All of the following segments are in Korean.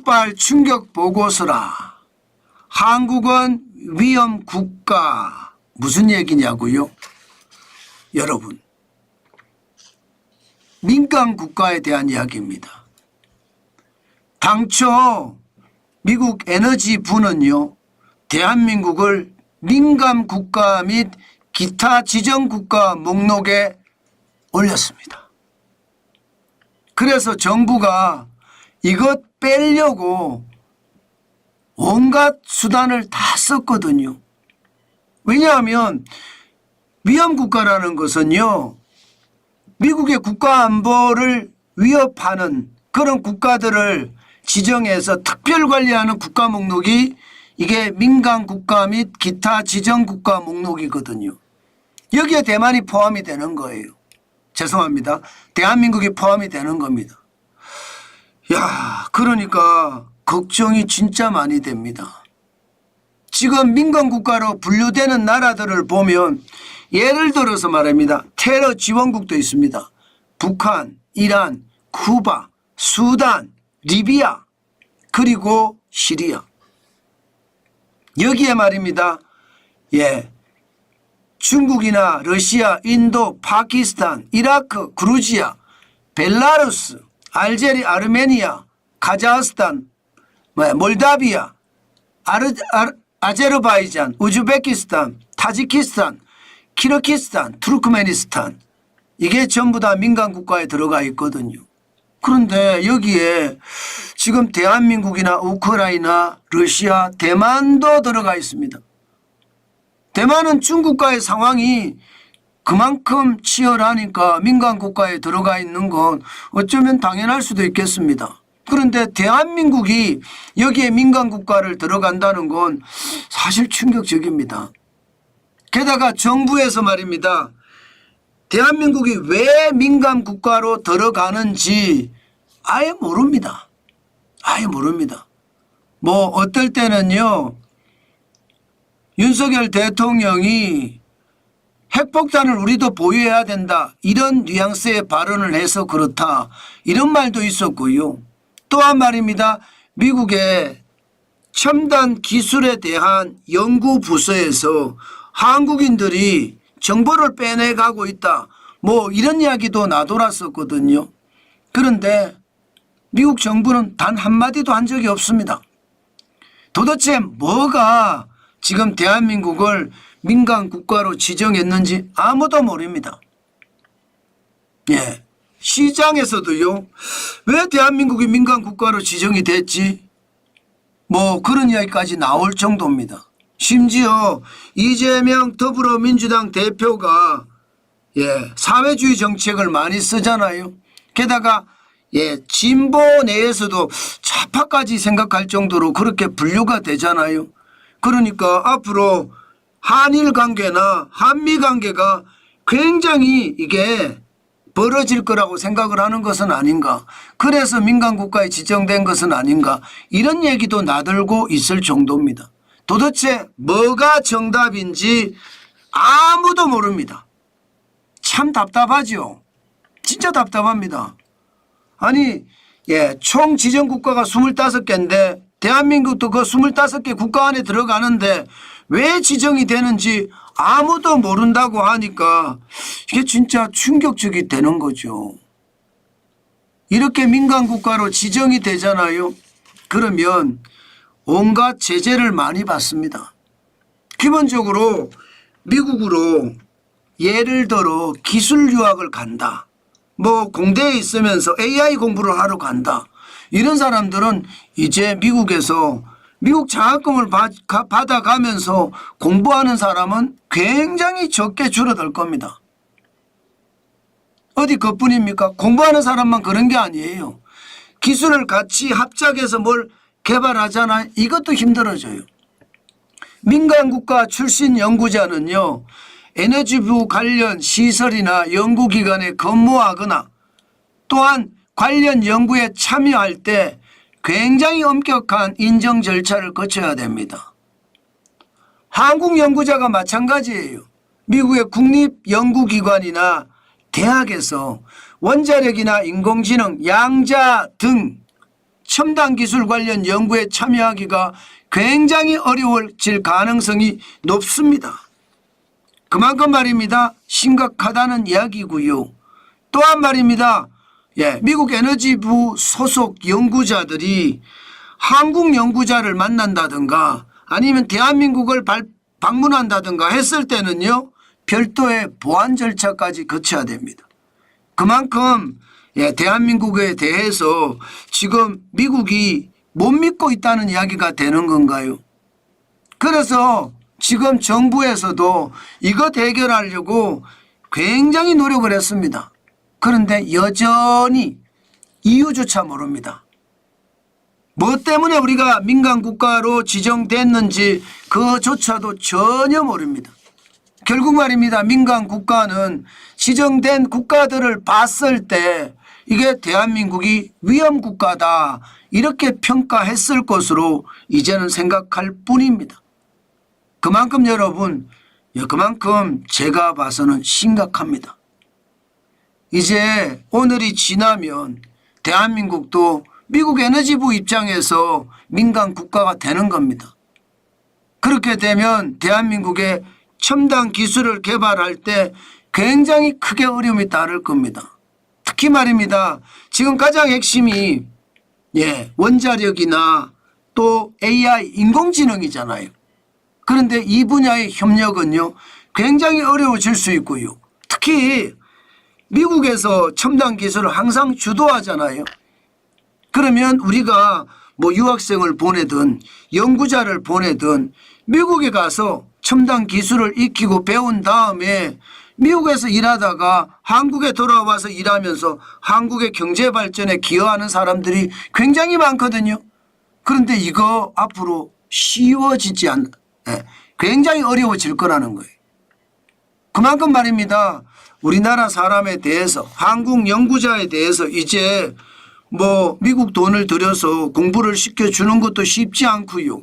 폭발 충격 보고서라. 한국은 위험 국가. 무슨 얘기냐고요? 여러분, 민간 국가에 대한 이야기입니다. 당초 미국 에너지부는요, 대한민국을 민간 국가 및 기타 지정 국가 목록에 올렸습니다. 그래서 정부가 이것 빼려고 온갖 수단을 다 썼거든요. 왜냐하면 위험국가라는 것은요, 미국의 국가 안보를 위협하는 그런 국가들을 지정해서 특별 관리하는 국가 목록이 이게 민간 국가 및 기타 지정 국가 목록이거든요. 여기에 대만이 포함이 되는 거예요. 죄송합니다. 대한민국이 포함이 되는 겁니다. 야, 그러니까 걱정이 진짜 많이 됩니다. 지금 민간 국가로 분류되는 나라들을 보면 예를 들어서 말입니다. 테러 지원국도 있습니다. 북한, 이란, 쿠바, 수단, 리비아, 그리고 시리아. 여기에 말입니다. 중국이나 러시아, 인도, 파키스탄, 이라크, 그루지아, 벨라루스, 알제리, 아르메니아, 카자흐스탄, 몰다비아, 아제르바이잔, 우즈베키스탄, 타지키스탄, 키르기스탄, 투르크메니스탄, 이게 전부 다 민간 국가에 들어가 있거든요. 그런데 여기에 지금 대한민국이나 우크라이나, 러시아, 대만도 들어가 있습니다. 대만은 중국과의 상황이 그만큼 치열하니까 민간 국가에 들어가 있는 건 어쩌면 당연할 수도 있겠습니다. 그런데 대한민국이 여기에 민간 국가를 들어간다는 건 사실 충격적입니다. 게다가 정부에서 말입니다. 대한민국이 왜 민간 국가로 들어가는지 아예 모릅니다. 아예 모릅니다. 뭐 어떨 때는요, 윤석열 대통령이 핵폭탄을 우리도 보유해야 된다, 이런 뉘앙스의 발언을 해서 그렇다, 이런 말도 있었고요. 또한 말입니다. 미국의 첨단 기술에 대한 연구 부서에서 한국인들이 정보를 빼내가고 있다, 뭐 이런 이야기도 나돌았었거든요. 그런데 미국 정부는 단 한마디도 한 적이 없습니다. 도대체 뭐가 지금 대한민국을 민간 국가로 지정했는지 아무도 모릅니다. 시장에서도요, 왜 대한민국이 민간 국가로 지정이 됐지? 뭐 그런 이야기까지 나올 정도입니다. 심지어 이재명 더불어민주당 대표가 사회주의 정책을 많이 쓰잖아요. 게다가 진보 내에서도 좌파까지 생각할 정도로 그렇게 분류가 되잖아요. 그러니까 앞으로 한일 관계나 한미 관계가 굉장히 이게 벌어질 거라고 생각을 하는 것은 아닌가. 그래서 민간 국가에 지정된 것은 아닌가. 이런 얘기도 나들고 있을 정도입니다. 도대체 뭐가 정답인지 아무도 모릅니다. 참 답답하죠. 진짜 답답합니다. 아니, 총 지정 국가가 25개인데 대한민국도 그 25개 국가 안에 들어가는데 왜 지정이 되는지 아무도 모른다고 하니까 이게 진짜 충격적이 되는 거죠. 이렇게 민간 국가로 지정이 되잖아요. 그러면 온갖 제재를 많이 받습니다. 기본적으로 미국으로 예를 들어 기술 유학을 간다, 뭐 공대에 있으면서 AI 공부를 하러 간다, 이런 사람들은 이제 미국에서 미국 장학금을 받아가면서 공부하는 사람은 굉장히 적게 줄어들 겁니다. 어디 그뿐입니까? 공부하는 사람만 그런 게 아니에요. 기술을 같이 합작해서 뭘 개발하잖아요. 이것도 힘들어져요. 민간 국가 출신 연구자는요, 에너지부 관련 시설이나 연구기관에 근무하거나 또한 관련 연구에 참여할 때 굉장히 엄격한 인정 절차를 거쳐야 됩니다. 한국 연구자가 마찬가지예요. 미국의 국립연구기관이나 대학에서 원자력이나 인공지능, 양자 등 첨단 기술 관련 연구에 참여하기가 굉장히 어려워질 가능성이 높습니다. 그만큼 말입니다. 심각하다는 이야기고요. 또한 말입니다. 미국 에너지부 소속 연구자들이 한국 연구자를 만난다든가 아니면 대한민국을 방문한다든가 했을 때는요. 별도의 보안 절차까지 거쳐야 됩니다. 그만큼 대한민국에 대해서 지금 미국이 못 믿고 있다는 이야기가 되는 건가요? 그래서 지금 정부에서도 이것 해결하려고 굉장히 노력을 했습니다. 그런데 여전히 이유조차 모릅니다. 뭐 때문에 우리가 민간 국가로 지정됐는지 그조차도 전혀 모릅니다. 결국 말입니다. 민간 국가는 지정된 국가들을 봤을 때 이게 대한민국이 위험 국가다 이렇게 평가했을 것으로 이제는 생각할 뿐입니다. 그만큼 여러분, 그만큼 제가 봐서는 심각합니다. 이제 오늘이 지나면 대한민국도 미국 에너지부 입장에서 민간 국가가 되는 겁니다. 그렇게 되면 대한민국의 첨단 기술을 개발할 때 굉장히 크게 어려움이 따를 겁니다. 특히 말입니다. 지금 가장 핵심이 원자력이나 또 AI 인공지능이잖아요. 그런데 이 분야의 협력은요 굉장히 어려워질 수 있고요. 특히 미국에서 첨단 기술을 항상 주도하잖아요. 그러면 우리가 뭐 유학생을 보내든 연구자를 보내든 미국에 가서 첨단 기술을 익히고 배운 다음에 미국에서 일하다가 한국에 돌아와서 일하면서 한국의 경제 발전에 기여하는 사람들이 굉장히 많거든요. 그런데 이거 앞으로 쉬워지지 않, 굉장히 어려워질 거라는 거예요. 그만큼 말입니다. 우리나라 사람에 대해서 한국 연구자에 대해서 이제 뭐 미국 돈을 들여서 공부를 시켜주는 것도 쉽지 않고요.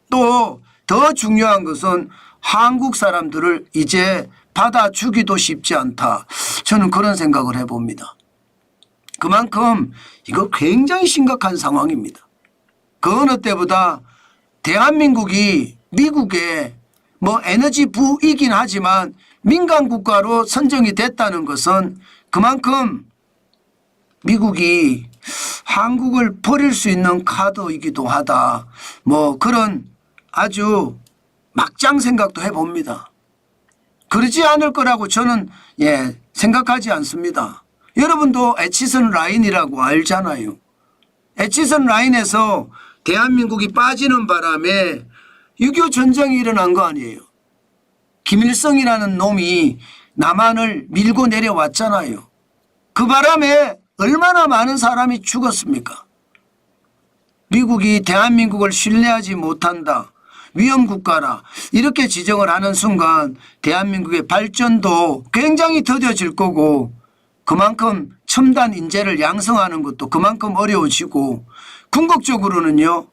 또 더 중요한 것은 한국 사람들을 이제 받아주기도 쉽지 않다. 저는 그런 생각을 해봅니다. 그만큼 이거 굉장히 심각한 상황입니다. 그 어느 때보다 대한민국이 미국의 뭐 에너지부이긴 하지만 민간 국가로 선정이 됐다는 것은 그만큼 미국이 한국을 버릴 수 있는 카드이기도 하다. 뭐 그런 아주 막장 생각도 해봅니다. 그러지 않을 거라고 저는 생각하지 않습니다. 여러분도 에치선 라인이라고 알잖아요. 에치선 라인에서 대한민국이 빠지는 바람에 6.25 전쟁이 일어난 거 아니에요. 김일성이라는 놈이 남한을 밀고 내려왔잖아요. 그 바람에 얼마나 많은 사람이 죽었습니까? 미국이 대한민국을 신뢰하지 못한다. 위험국가라 이렇게 지정을 하는 순간 대한민국의 발전도 굉장히 더뎌질 거고 그만큼 첨단 인재를 양성하는 것도 그만큼 어려워지고 궁극적으로는요.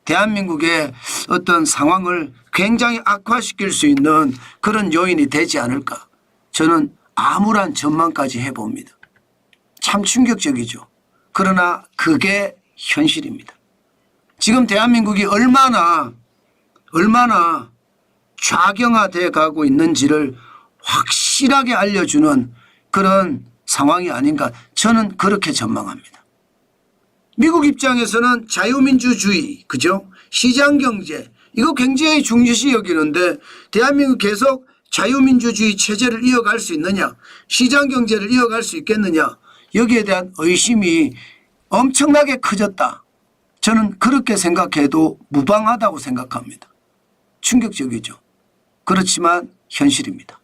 대한민국의 어떤 상황을 굉장히 악화시킬 수 있는 그런 요인이 되지 않을까. 저는 암울한 전망까지 해봅니다. 참 충격적이죠. 그러나 그게 현실입니다. 지금 대한민국이 얼마나 좌경화되어 가고 있는지를 확실하게 알려주는 그런 상황이 아닌가 저는 그렇게 전망합니다. 미국 입장에서는 자유민주주의, 그죠? 시장경제 이거 굉장히 중요시 여기는데 대한민국 계속 자유민주주의 체제를 이어갈 수 있느냐, 시장경제를 이어갈 수 있겠느냐, 여기에 대한 의심이 엄청나게 커졌다. 저는 그렇게 생각해도 무방하다고 생각합니다. 충격적이죠. 그렇지만 현실입니다.